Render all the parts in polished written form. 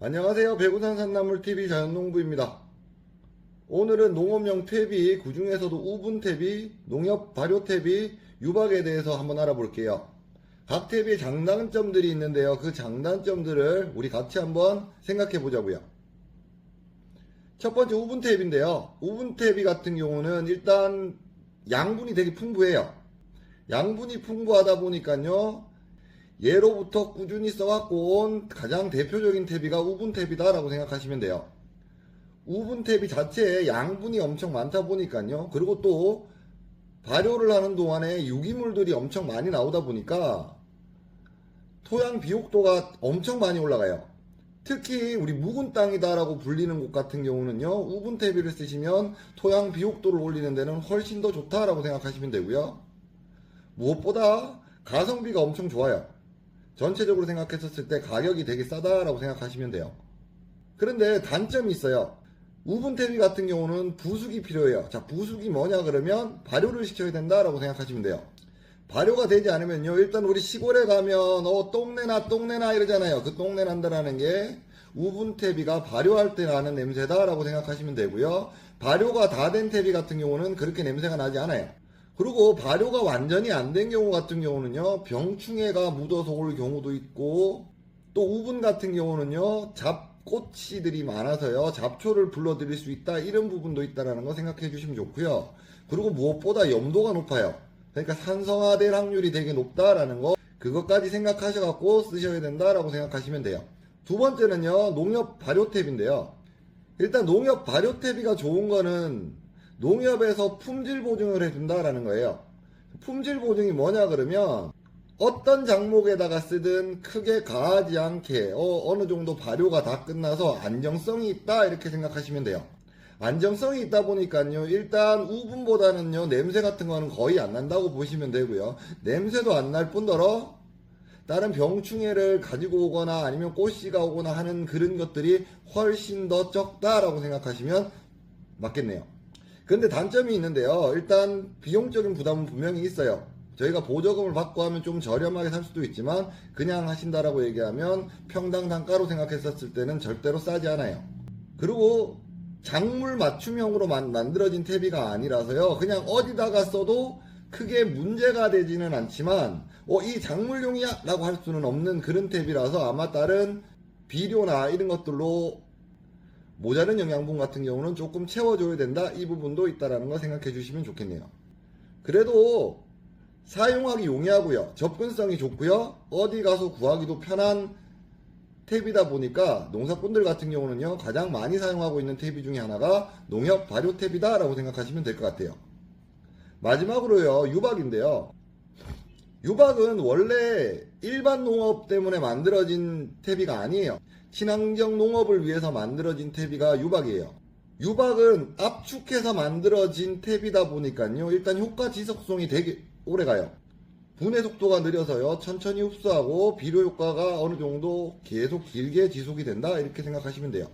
안녕하세요. 배구산 산나물TV 자연농부입니다. 오늘은 농업용 퇴비, 그 중에서도 우분 퇴비, 농협 발효 퇴비, 유박에 대해서 한번 알아볼게요. 각 퇴비의 장단점들이 있는데요. 그 장단점들을 우리 같이 한번 생각해 보자고요. 첫 번째 우분 퇴비인데요. 우분 퇴비 같은 경우는 일단 양분이 되게 풍부해요. 양분이 풍부하다 보니까요. 예로부터 꾸준히 써갖고 온 가장 대표적인 퇴비가 우분 퇴비다 라고 생각하시면 돼요. 우분 퇴비 자체에 양분이 엄청 많다 보니까요. 그리고 또 발효를 하는 동안에 유기물들이 엄청 많이 나오다 보니까 토양 비옥도가 엄청 많이 올라가요. 특히 우리 묵은 땅이다 라고 불리는 곳 같은 경우는요. 우분 퇴비를 쓰시면 토양 비옥도를 올리는 데는 훨씬 더 좋다 라고 생각하시면 되고요. 무엇보다 가성비가 엄청 좋아요. 전체적으로 생각했었을 때 가격이 되게 싸다라고 생각하시면 돼요. 그런데 단점이 있어요. 우분 퇴비 같은 경우는 부숙이 필요해요. 자, 부숙이 뭐냐 그러면 발효를 시켜야 된다라고 생각하시면 돼요. 발효가 되지 않으면요. 일단 우리 시골에 가면 똥내나 이러잖아요. 그 똥내 난다라는 게 우분 퇴비가 발효할 때 나는 냄새다라고 생각하시면 되고요. 발효가 다 된 퇴비 같은 경우는 그렇게 냄새가 나지 않아요. 그리고 발효가 완전히 안 된 경우 같은 경우는요, 병충해가 묻어서 올 경우도 있고, 또 우분 같은 경우는요, 잡꽃이들이 많아서요, 잡초를 불러들일 수 있다, 이런 부분도 있다라는 거 생각해 주시면 좋고요. 그리고 무엇보다 염도가 높아요. 그러니까 산성화될 확률이 되게 높다라는 거, 그것까지 생각하셔갖고 쓰셔야 된다라고 생각하시면 돼요. 두 번째는요, 농협 발효탭인데요. 일단 농협 발효탭이가 좋은 거는 농협에서 품질 보증을 해준다라는 거예요. 품질 보증이 뭐냐 그러면 어떤 작목에다가 쓰든 크게 가하지 않게 어느 정도 발효가 다 끝나서 안정성이 있다 이렇게 생각하시면 돼요. 안정성이 있다 보니까요. 일단 우분보다는요. 냄새 같은 거는 거의 안 난다고 보시면 되고요. 냄새도 안 날 뿐더러 다른 병충해를 가지고 오거나 아니면 꽃씨가 오거나 하는 그런 것들이 훨씬 더 적다라고 생각하시면 맞겠네요. 근데 단점이 있는데요. 일단 비용적인 부담은 분명히 있어요. 저희가 보조금을 받고 하면 좀 저렴하게 살 수도 있지만 그냥 하신다라고 얘기하면 평당 단가로 생각했었을 때는 절대로 싸지 않아요. 그리고 작물 맞춤형으로 만들어진 퇴비가 아니라서요. 그냥 어디다가 써도 크게 문제가 되지는 않지만 이 작물용이야 라고 할 수는 없는 그런 퇴비라서 아마 다른 비료나 이런 것들로 모자른 영양분 같은 경우는 조금 채워줘야 된다. 이 부분도 있다라는 거 생각해 주시면 좋겠네요. 그래도 사용하기 용이하고요. 접근성이 좋고요. 어디 가서 구하기도 편한 탭이다 보니까 농사꾼들 같은 경우는요. 가장 많이 사용하고 있는 탭이 중에 하나가 농협 발효 탭이다 라고 생각하시면 될 것 같아요. 마지막으로요. 유박인데요. 유박은 원래 일반 농업 때문에 만들어진 퇴비가 아니에요. 친환경 농업을 위해서 만들어진 퇴비가 유박이에요. 유박은 압축해서 만들어진 퇴비다 보니까요. 일단 효과 지속성이 되게 오래가요. 분해 속도가 느려서요. 천천히 흡수하고 비료 효과가 어느 정도 계속 길게 지속이 된다. 이렇게 생각하시면 돼요.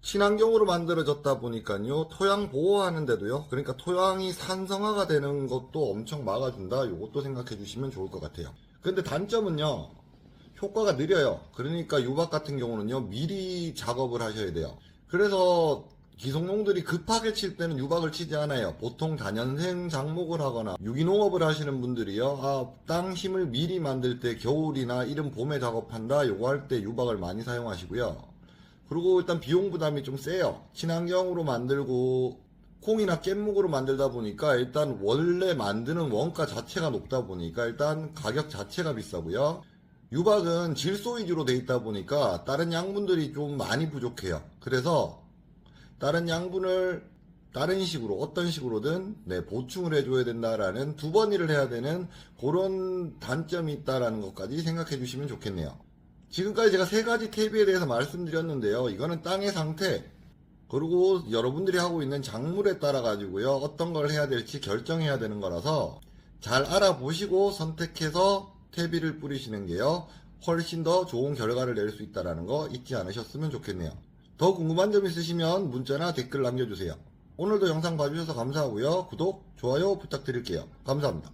친환경으로 만들어졌다 보니까요. 토양 보호하는데도요. 그러니까 토양이 산성화가 되는 것도 엄청 막아준다. 이것도 생각해 주시면 좋을 것 같아요. 근데 단점은요. 효과가 느려요. 그러니까 유박 같은 경우는요. 미리 작업을 하셔야 돼요. 그래서 기성농들이 급하게 칠 때는 유박을 치지 않아요. 보통 다년생 작목을 하거나 유기농업을 하시는 분들이요. 땅 힘을 미리 만들 때 겨울이나 이른 봄에 작업한다. 요거 할 때 유박을 많이 사용하시고요. 그리고 일단 비용 부담이 좀 세요. 친환경으로 만들고 콩이나 깻묵으로 만들다 보니까 일단 원래 만드는 원가 자체가 높다 보니까 일단 가격 자체가 비싸고요. 유박은 질소 위주로 돼 있다 보니까 다른 양분들이 좀 많이 부족해요. 그래서 다른 양분을 다른 식으로 어떤 식으로든 보충을 해줘야 된다라는 두 번 일을 해야 되는 그런 단점이 있다라는 것까지 생각해 주시면 좋겠네요. 지금까지 제가 세 가지 퇴비에 대해서 말씀드렸는데요. 이거는 땅의 상태 그리고 여러분들이 하고 있는 작물에 따라 가지고요. 어떤 걸 해야 될지 결정해야 되는 거라서 잘 알아보시고 선택해서 퇴비를 뿌리시는 게요. 훨씬 더 좋은 결과를 낼 수 있다는 거 잊지 않으셨으면 좋겠네요. 더 궁금한 점 있으시면 문자나 댓글 남겨주세요. 오늘도 영상 봐주셔서 감사하고요. 구독, 좋아요 부탁드릴게요. 감사합니다.